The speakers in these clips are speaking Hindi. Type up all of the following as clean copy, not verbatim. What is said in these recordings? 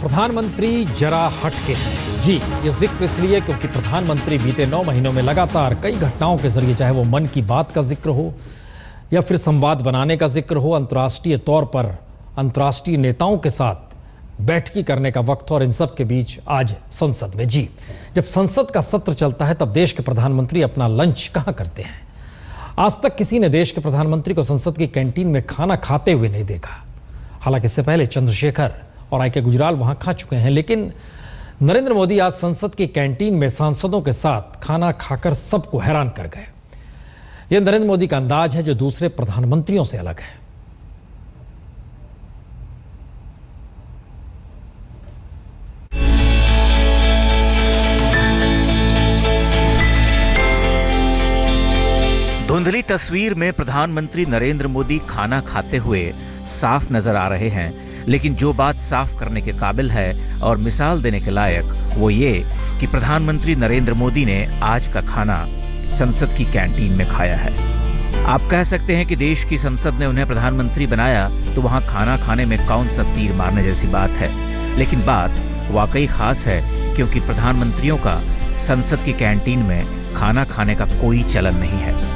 प्रधानमंत्री जरा हटके हैं। जी, ये जिक्र इसलिए क्योंकि प्रधानमंत्री बीते 9 महीनों में लगातार कई घटनाओं के जरिए, चाहे वो मन की बात का जिक्र हो या फिर संवाद बनाने का जिक्र हो, अंतर्राष्ट्रीय तौर पर अंतर्राष्ट्रीय नेताओं के साथ बैठकी करने का वक्त, और इन सब के बीच आज संसद में। जी, जब संसद का सत्र चलता है तब देश के प्रधानमंत्री अपना लंच कहाँ करते हैं? आज तक किसी ने देश के प्रधानमंत्री को संसद की कैंटीन में खाना खाते हुए नहीं देखा। हालांकि इससे पहले चंद्रशेखर और आई के गुजराल वहां खा चुके हैं, लेकिन नरेंद्र मोदी आज संसद की कैंटीन में सांसदों के साथ खाना खाकर सबको हैरान कर गए। यह नरेंद्र मोदी का अंदाज है जो दूसरे प्रधानमंत्रियों से अलग है। धुंधली तस्वीर में प्रधानमंत्री नरेंद्र मोदी खाना खाते हुए साफ नजर आ रहे हैं, लेकिन जो बात साफ करने के काबिल है और मिसाल देने के लायक वो ये कि प्रधानमंत्री नरेंद्र मोदी ने आज का खाना संसद की कैंटीन में खाया है। आप कह सकते हैं कि देश की संसद ने उन्हें प्रधानमंत्री बनाया तो वहां खाना खाने में कौन सा तीर मारने जैसी बात है, लेकिन बात वाकई खास है क्योंकि प्रधानमंत्रियों का संसद की कैंटीन में खाना खाने का कोई चलन नहीं है।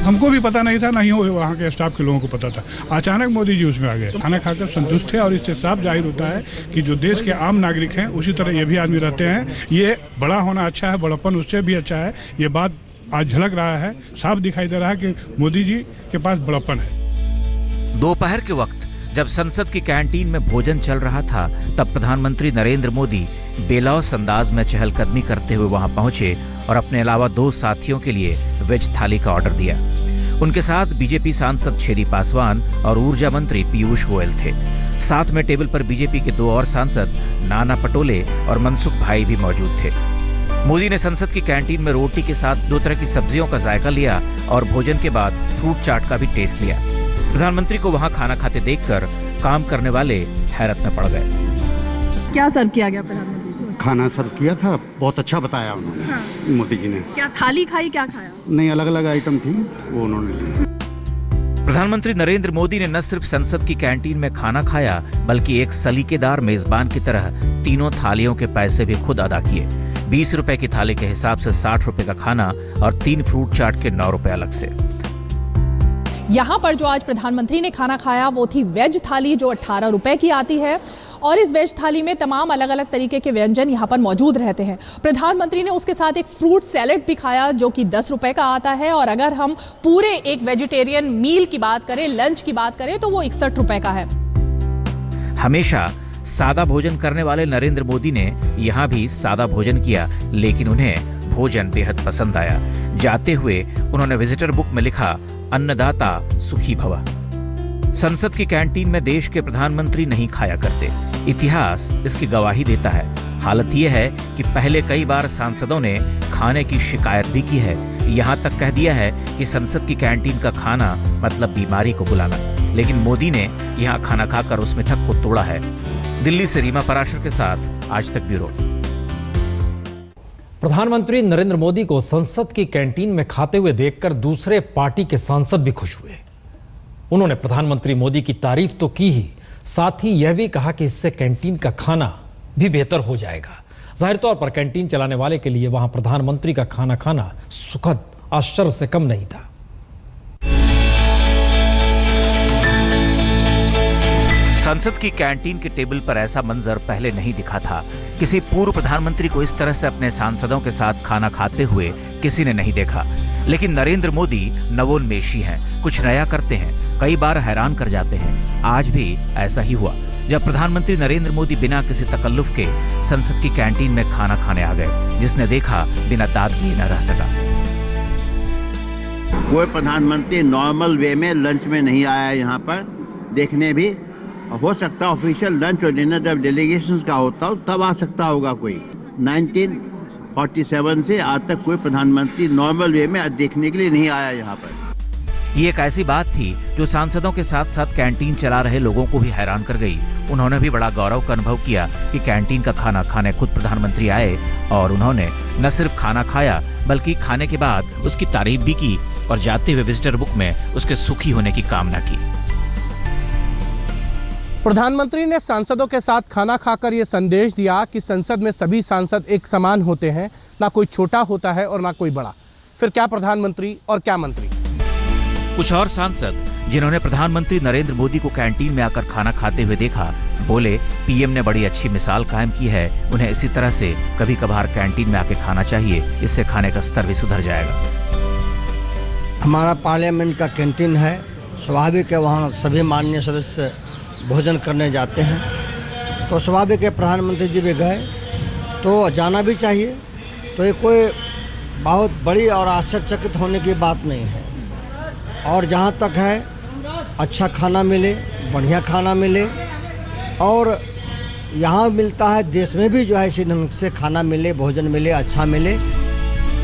हमको भी पता नहीं था, नहीं वहाँ के स्टाफ के लोगों को पता था। अचानक मोदी जी उसमें आ गए, खाना खाकर संतुष्ट थे और इससे साफ जाहिर होता है कि जो देश के आम नागरिक हैं उसी तरह ये भी आदमी रहते हैं। ये बड़ा होना अच्छा है, बड़प्पन उससे भी अच्छा है। ये बात आज झलक रहा है, साफ दिखाई दे रहा है कि मोदी जी के पास बड़प्पन है। दोपहर के वक्त जब संसद की कैंटीन में भोजन चल रहा था तब प्रधानमंत्री नरेंद्र मोदी बेलौस अंदाज में चहलकदमी करते हुए वहां पहुंचे और अपने अलावा 2 साथियों के लिए वेज थाली का ऑर्डर दिया। उनके साथ बीजेपी सांसद छेदी पासवान और ऊर्जा मंत्री पीयूष गोयल थे। साथ में टेबल पर बीजेपी के 2 और सांसद नाना पटोले और मनसुख भाई भी मौजूद थे। मोदी ने संसद की कैंटीन में रोटी के साथ 2 तरह की सब्जियों का जायका लिया और भोजन के बाद फ्रूट चाट का भी टेस्ट लिया। प्रधानमंत्री को वहां खाना खाते देखकर काम करने वाले हैरत में पड़ गए। क्या सर्व किया गया प्रधानमंत्री? खाना सर्व किया था, बहुत अच्छा बताया उन्होंने। हाँ। मोदी जी ने क्या थाली खाई, क्या खाया? नहीं, अलग अलग आइटम थी वो उन्होंने ली। प्रधानमंत्री नरेंद्र मोदी ने न सिर्फ संसद की कैंटीन में खाना खाया बल्कि एक सलीकेदार मेजबान की तरह तीनों थालियों के पैसे भी खुद अदा किए। 20 रुपए की थाली के हिसाब से 60 रुपए का खाना और 3 फ्रूट चाट के 9 रुपए अलग से। यहाँ पर जो आज प्रधानमंत्री ने खाना खाया वो थी वेज थाली, जो 18 रुपए की आती है, और इस वेज थाली में तमाम अलग अलग तरीके के व्यंजन यहाँ पर मौजूद रहते हैं। प्रधानमंत्री ने उसके साथ एक फ्रूट सैलेड भी खाया जो कि 10 रुपए का आता है, और अगर हम पूरे एक वेजिटेरियन मील की बात करें, लंच की बात करें, तो वो 61 रुपए का है। हमेशा सादा भोजन करने वाले नरेंद्र मोदी ने यहाँ भी सादा भोजन किया, लेकिन उन्हें भोजन बेहद पसंद आया। जाते हुए उन्होंने विजिटर बुक में लिखा, अन्नदाता सुखी भव। संसद की कैंटीन में देश के प्रधानमंत्री नहीं खाया करते। इतिहास इसकी गवाही देता है। हालत यह है कि पहले कई बार सांसदों ने खाने की शिकायत भी की है। यहाँ तक कह दिया है कि संसद की कैंटीन का खाना मतलब बीमारी को बुलाना, लेकिन मोदी ने यहाँ खाना खाकर उस मिथक को तोड़ा है। दिल्ली से रीमा पराशर के साथ आज तक ब्यूरो। प्रधानमंत्री नरेंद्र मोदी को संसद की कैंटीन में खाते हुए देखकर दूसरे पार्टी के सांसद भी खुश हुए। उन्होंने प्रधानमंत्री मोदी की तारीफ तो की ही, साथ ही यह भी कहा कि इससे कैंटीन का खाना भी बेहतर हो जाएगा। जाहिर तौर पर कैंटीन चलाने वाले के लिए वहां प्रधानमंत्री का खाना खाना सुखद आश्चर्य से कम नहीं था। संसद की कैंटीन के टेबल पर ऐसा मंजर पहले नहीं दिखा था। किसी पूर्व प्रधानमंत्री को इस तरह से अपने सांसदों के साथ खाना खाते हुए किसी ने नहीं देखा। लेकिन नरेंद्र मोदी नवोन्मेषी हैं, कुछ नया करते हैं, कई बार हैरान कर जाते हैं। आज भी ऐसा ही हुआ जब प्रधानमंत्री नरेंद्र मोदी बिना किसी तकल्लुफ के संसद की कैंटीन में खाना खाने आ गए। जिसने देखा बिना दाद दिए न रह सका। कोई प्रधानमंत्री नॉर्मल वे में लंच में नहीं आया यहाँ पर देखने भी। हो सकता है ऑफिशियल लंच और डिनर जब डेलीगेशंस का होता हो तब आ सकता होगा कोई। 1947 से आज तक कोई प्रधानमंत्री नॉर्मल वे में देखने के लिए नहीं आया यहाँ पर। ये एक ऐसी बात थी जो सांसदों के साथ साथ कैंटीन चला रहे लोगों को भी हैरान कर गई। उन्होंने भी बड़ा गौरव का अनुभव किया कि कैंटीन का खाना खाने खुद प्रधानमंत्री आए और उन्होंने न सिर्फ खाना खाया बल्कि खाने के बाद उसकी तारीफ भी की और जाते हुए विजिटर बुक में उसके सुखी होने की कामना की। प्रधानमंत्री ने सांसदों के साथ खाना खाकर ये संदेश दिया कि संसद में सभी सांसद एक समान होते हैं, ना कोई छोटा होता है और ना कोई बड़ा। फिर क्या प्रधानमंत्री और क्या मंत्री। कुछ और सांसद जिन्होंने प्रधानमंत्री नरेंद्र मोदी को कैंटीन में आकर खाना खाते हुए देखा, बोले पीएम ने बड़ी अच्छी मिसाल कायम की है, उन्हें इसी तरह से कभी कभार कैंटीन में आके खाना चाहिए, इससे खाने का स्तर भी सुधर जाएगा। हमारा पार्लियामेंट का कैंटीन है, स्वाभाविक है वहाँ सभी माननीय सदस्य भोजन करने जाते हैं, तो स्वाभाविक है प्रधानमंत्री जी भी गए, तो जाना भी चाहिए। तो ये कोई बहुत बड़ी और आश्चर्यचकित होने की बात नहीं है। और जहाँ तक है अच्छा खाना मिले, बढ़िया खाना मिले, और यहाँ मिलता है देश में भी जो है इसी ढंग से खाना मिले, भोजन मिले, अच्छा मिले।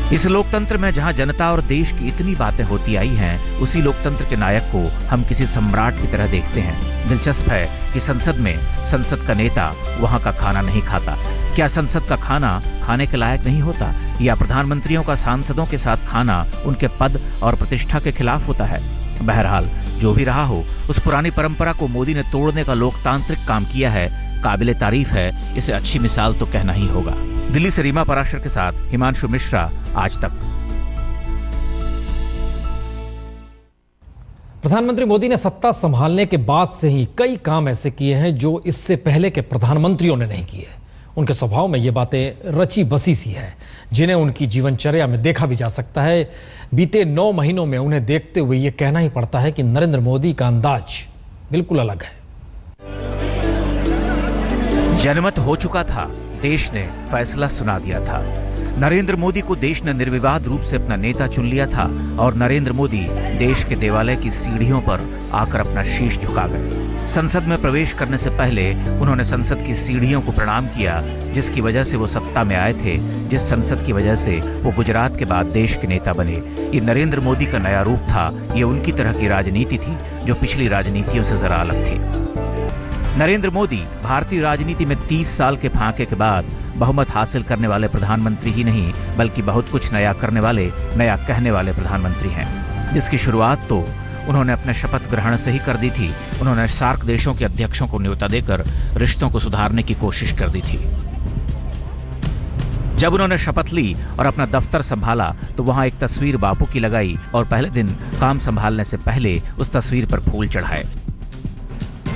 इस लोकतंत्र में जहां जनता और देश की इतनी बातें होती आई हैं, उसी लोकतंत्र के नायक को हम किसी सम्राट की तरह देखते हैं। दिलचस्प है कि संसद में संसद का नेता वहां का खाना नहीं खाता। क्या संसद का खाना खाने के लायक नहीं होता, या प्रधानमंत्रियों का सांसदों के साथ खाना उनके पद और प्रतिष्ठा के खिलाफ होता है? बहरहाल जो भी रहा हो, उस पुरानी परंपरा को मोदी ने तोड़ने का लोकतांत्रिक काम किया है, काबिले तारीफ है। इसे अच्छी मिसाल तो कहना ही होगा। दिल्ली से रीमा पराशर के साथ हिमांशु मिश्रा, आज तक। प्रधानमंत्री मोदी ने सत्ता संभालने के बाद से ही कई काम ऐसे किए हैं जो इससे पहले के प्रधानमंत्रियों ने नहीं किए। उनके स्वभाव में ये बातें रची बसी सी है, जिन्हें उनकी जीवनचर्या में देखा भी जा सकता है। बीते 9 महीनों में उन्हें देखते हुए ये कहना ही पड़ता है कि नरेंद्र मोदी का अंदाज बिल्कुल अलग है। जनमत हो चुका था, देश ने फैसला सुना दिया था। नरेंद्र मोदी को देश ने निर्विवाद रूप से अपना नेता चुन लिया था, और नरेंद्र मोदी देश के देवालय की सीढ़ियों पर आकर अपना शीश झुका गए। संसद में प्रवेश करने से पहले उन्होंने संसद की सीढ़ियों को प्रणाम किया, जिसकी वजह से वो सत्ता में आए थे, जिस संसद की वजह से वो गुजरात के बाद देश के नेता बने। ये नरेंद्र मोदी का नया रूप था। ये उनकी तरह की राजनीति थी जो पिछली राजनीतियों से जरा अलग थी। नरेंद्र मोदी भारतीय राजनीति में 30 साल के फांके के बाद बहुमत हासिल करने वाले प्रधानमंत्री ही नहीं, बल्कि बहुत कुछ नया करने वाले, नया कहने वाले प्रधानमंत्री हैं, जिसकी शुरुआत तो उन्होंने अपने शपथ ग्रहण से ही कर दी थी। उन्होंने सार्क देशों के अध्यक्षों को न्योता देकर रिश्तों को सुधारने की कोशिश कर दी थी। जब उन्होंने शपथ ली और अपना दफ्तर संभाला, तो वहां एक तस्वीर बापू की लगाई और पहले दिन काम संभालने से पहले उस तस्वीर पर फूल चढ़ाए।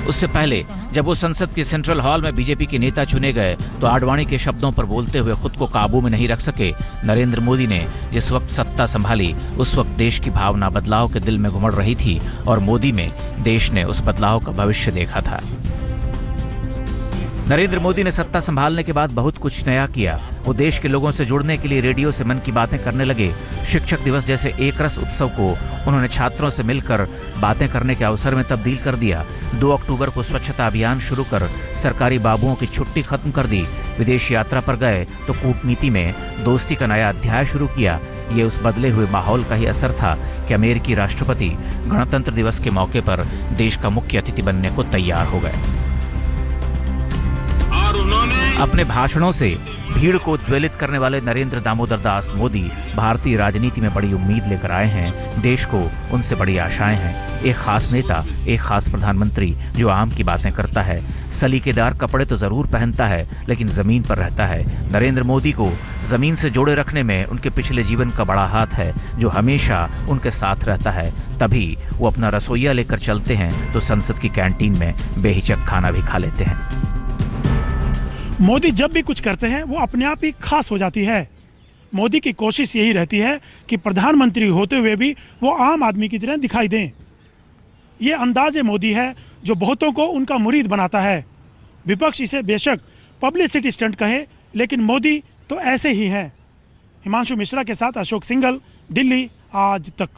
उससे पहले जब वो संसद के सेंट्रल हॉल में बीजेपी के नेता चुने गए, तो आडवाणी के शब्दों पर बोलते हुए खुद को काबू में नहीं रख सके। नरेंद्र मोदी ने जिस वक्त सत्ता संभाली, उस वक्त देश की भावना बदलाव के दिल में घुमड़ रही थी, और मोदी में देश ने उस बदलाव का भविष्य देखा था। नरेंद्र मोदी ने सत्ता संभालने के बाद बहुत कुछ नया किया। वो देश के लोगों से जुड़ने के लिए रेडियो से मन की बातें करने लगे। शिक्षक दिवस जैसे एक रस उत्सव को उन्होंने छात्रों से मिलकर बातें करने के अवसर में तब्दील कर दिया। 2 अक्टूबर को स्वच्छता अभियान शुरू कर सरकारी बाबुओं की छुट्टी खत्म कर दी। विदेश यात्रा पर गए तो कूटनीति में दोस्ती का नया अध्याय शुरू किया। ये उस बदले हुए माहौल का ही असर था कि अमेरिकी राष्ट्रपति गणतंत्र दिवस के मौके पर देश का मुख्य अतिथि बनने को तैयार हो गए। अपने भाषणों से भीड़ को उद्वेलित करने वाले नरेंद्र दामोदर दास मोदी भारतीय राजनीति में बड़ी उम्मीद लेकर आए हैं। देश को उनसे बड़ी आशाएं हैं। एक खास नेता, एक खास प्रधानमंत्री जो आम की बातें करता है, सलीकेदार कपड़े तो जरूर पहनता है, लेकिन जमीन पर रहता है। नरेंद्र मोदी को जमीन से जोड़े रखने में उनके पिछले जीवन का बड़ा हाथ है, जो हमेशा उनके साथ रहता है। तभी वो अपना रसोइया लेकर चलते हैं तो संसद की कैंटीन में बेहिचक खाना भी खा लेते हैं। मोदी जब भी कुछ करते हैं वो अपने आप ही खास हो जाती है। मोदी की कोशिश यही रहती है कि प्रधानमंत्री होते हुए भी वो आम आदमी की तरह दिखाई दें। ये अंदाज़ मोदी है जो बहुतों को उनका मुरीद बनाता है। विपक्ष इसे बेशक पब्लिसिटी स्टंट कहे, लेकिन मोदी तो ऐसे ही हैं। हिमांशु मिश्रा के साथ अशोक सिंघल, दिल्ली आज तक।